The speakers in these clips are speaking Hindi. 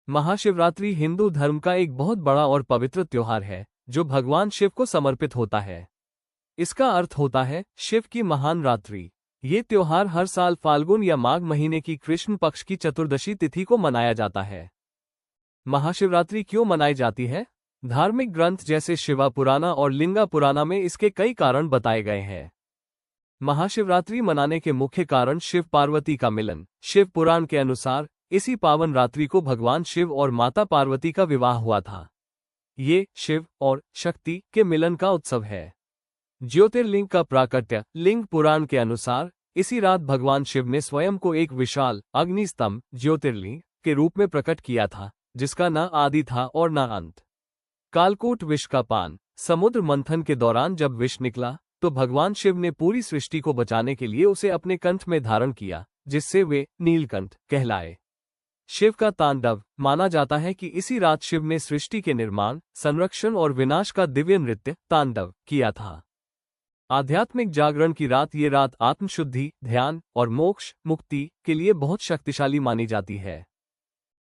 महाशिवरात्रि हिंदू धर्म का एक बहुत बड़ा और पवित्र त्योहार है जो भगवान शिव को समर्पित होता है। इसका अर्थ होता है शिव की महान रात्रि। ये त्योहार हर साल फाल्गुन या माघ महीने की कृष्ण पक्ष की चतुर्दशी तिथि को मनाया जाता है। महाशिवरात्रि क्यों मनाई जाती है? धार्मिक ग्रंथ जैसे शिवा पुराना और लिंगा पुराना में इसके कई कारण बताए गए हैं। महाशिवरात्रि मनाने के मुख्य कारण शिव पार्वती का मिलन। शिव पुराण के अनुसार इसी पावन रात्रि को भगवान शिव और माता पार्वती का विवाह हुआ था। ये शिव और शक्ति के मिलन का उत्सव है। ज्योतिर्लिंग का प्राकट्य। लिंग पुराण के अनुसार इसी रात भगवान शिव ने स्वयं को एक विशाल अग्निस्तंभ ज्योतिर्लिंग के रूप में प्रकट किया था, जिसका न आदि था और न अंत। कालकूट विष का पान। समुद्र मंथन के दौरान जब विष निकला तो भगवान शिव ने पूरी सृष्टि को बचाने के लिए उसे अपने कंठ में धारण किया, जिससे वे नीलकंठ कहलाए। शिव का तांडव। माना जाता है कि इसी रात शिव ने सृष्टि के निर्माण, संरक्षण और विनाश का दिव्य नृत्य तांडव किया था। आध्यात्मिक जागरण की रात। ये रात आत्मशुद्धि, ध्यान और मोक्ष मुक्ति के लिए बहुत शक्तिशाली मानी जाती है।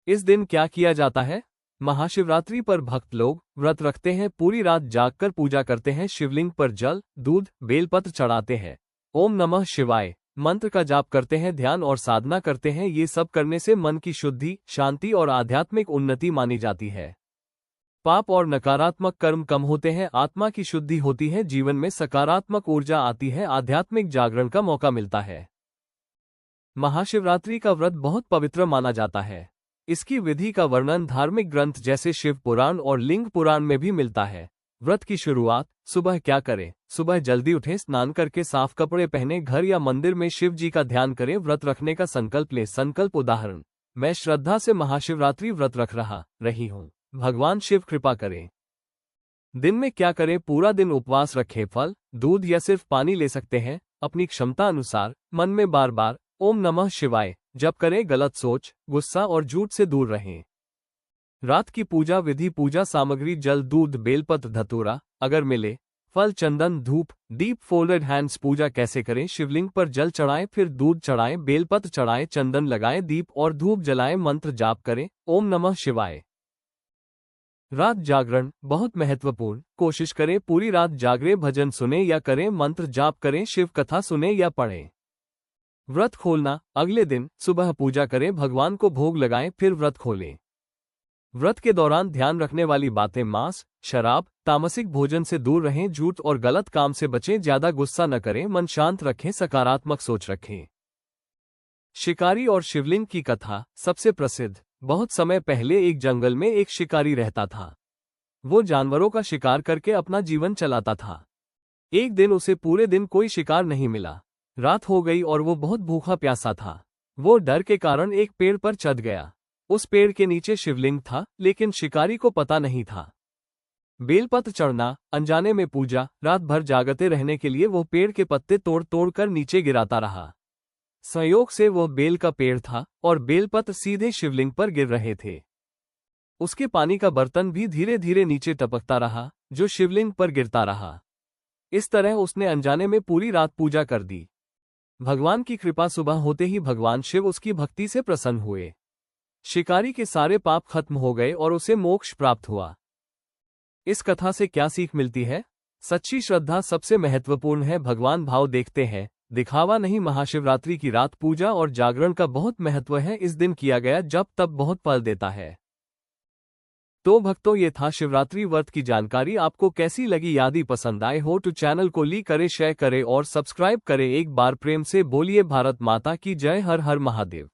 इस दिन क्या किया जाता है? महाशिवरात्रि पर भक्त लोग व्रत रखते हैं, पूरी रात जागकर पूजा करते हैं, शिवलिंग पर जल, दूध, बेलपत्र चढ़ाते हैं, ओम नमः शिवाय मंत्र का जाप करते हैं, ध्यान और साधना करते हैं। ये सब करने से मन की शुद्धि, शांति और आध्यात्मिक उन्नति मानी जाती है। पाप और नकारात्मक कर्म कम होते हैं, आत्मा की शुद्धि होती है, जीवन में सकारात्मक ऊर्जा आती है, आध्यात्मिक जागरण का मौका मिलता है। महाशिवरात्रि का व्रत बहुत पवित्र माना जाता है। इसकी विधि का वर्णन धार्मिक ग्रंथ जैसे शिव पुराण और लिंग पुराण में भी मिलता है। व्रत की शुरुआत। सुबह क्या करें? सुबह जल्दी उठें, स्नान करके साफ कपड़े पहने, घर या मंदिर में शिव जी का ध्यान करें, व्रत रखने का संकल्प लें। संकल्प। उदाहरण, मैं श्रद्धा से महाशिवरात्रि व्रत रही हूँ, भगवान शिव कृपा करें। दिन में क्या करें? पूरा दिन उपवास रखें, फल, दूध या सिर्फ पानी ले सकते हैं, अपनी क्षमता अनुसार। मन में बार बार ओम नमः शिवाय जप करें, गलत सोच, गुस्सा और झूठ से दूर रहें। रात की पूजा विधि। पूजा सामग्री जल, दूध, बेलपत्र, धतूरा अगर मिले, फल, चंदन, धूप, दीप, फोल्डेड हैंड्स। पूजा कैसे करें? शिवलिंग पर जल चढ़ाएं, फिर दूध चढ़ाएं, बेलपत्र चढ़ाएं, चंदन लगाएं, दीप और धूप जलाएं, मंत्र जाप करें, ओम नमः शिवाय। रात जागरण बहुत महत्वपूर्ण। कोशिश करें पूरी रात जागरे, भजन सुने या करें, मंत्र जाप करें, शिव कथा सुने या पढ़ें। व्रत खोलना। अगले दिन सुबह पूजा करें, भगवान को भोग लगाएं, फिर व्रत खोलें। व्रत के दौरान ध्यान रखने वाली बातें। मांस, शराब, तामसिक भोजन से दूर रहें, झूठ और गलत काम से बचें, ज्यादा गुस्सा न करें, मन शांत रखें, सकारात्मक सोच रखें। शिकारी और शिवलिंग की कथा सबसे प्रसिद्ध। बहुत समय पहले एक जंगल में एक शिकारी रहता था। वो जानवरों का शिकार करके अपना जीवन चलाता था। एक दिन उसे पूरे दिन कोई शिकार नहीं मिला। रात हो गई और वो बहुत भूखा प्यासा था। वो डर के कारण एक पेड़ पर चढ़ गया। उस पेड़ के नीचे शिवलिंग था, लेकिन शिकारी को पता नहीं था। बेलपत्र चढ़ना, अनजाने में पूजा। रात भर जागते रहने के लिए वो पेड़ के पत्ते तोड़ तोड़ कर नीचे गिराता रहा। संयोग से वो बेल का पेड़ था और बेलपत्र सीधे शिवलिंग पर गिर रहे थे। उसके पानी का बर्तन भी धीरे धीरे नीचे टपकता रहा, जो शिवलिंग पर गिरता रहा। इस तरह उसने अनजाने में पूरी रात पूजा कर दी। भगवान की कृपा। सुबह होते ही भगवान शिव उसकी भक्ति से प्रसन्न हुए। शिकारी के सारे पाप खत्म हो गए और उसे मोक्ष प्राप्त हुआ। इस कथा से क्या सीख मिलती है? सच्ची श्रद्धा सबसे महत्वपूर्ण है। भगवान भाव देखते हैं, दिखावा नहीं। महाशिवरात्रि की रात पूजा और जागरण का बहुत महत्व है। इस दिन किया गया जप तब बहुत फल देता है। तो भक्तों, ये था शिवरात्रि व्रत की जानकारी। आपको कैसी लगी? यदि पसंद आए हो तो चैनल को लाइक करें, शेयर करें और सब्सक्राइब करें। एक बार प्रेम से बोलिए भारत माता की जय। हर हर महादेव।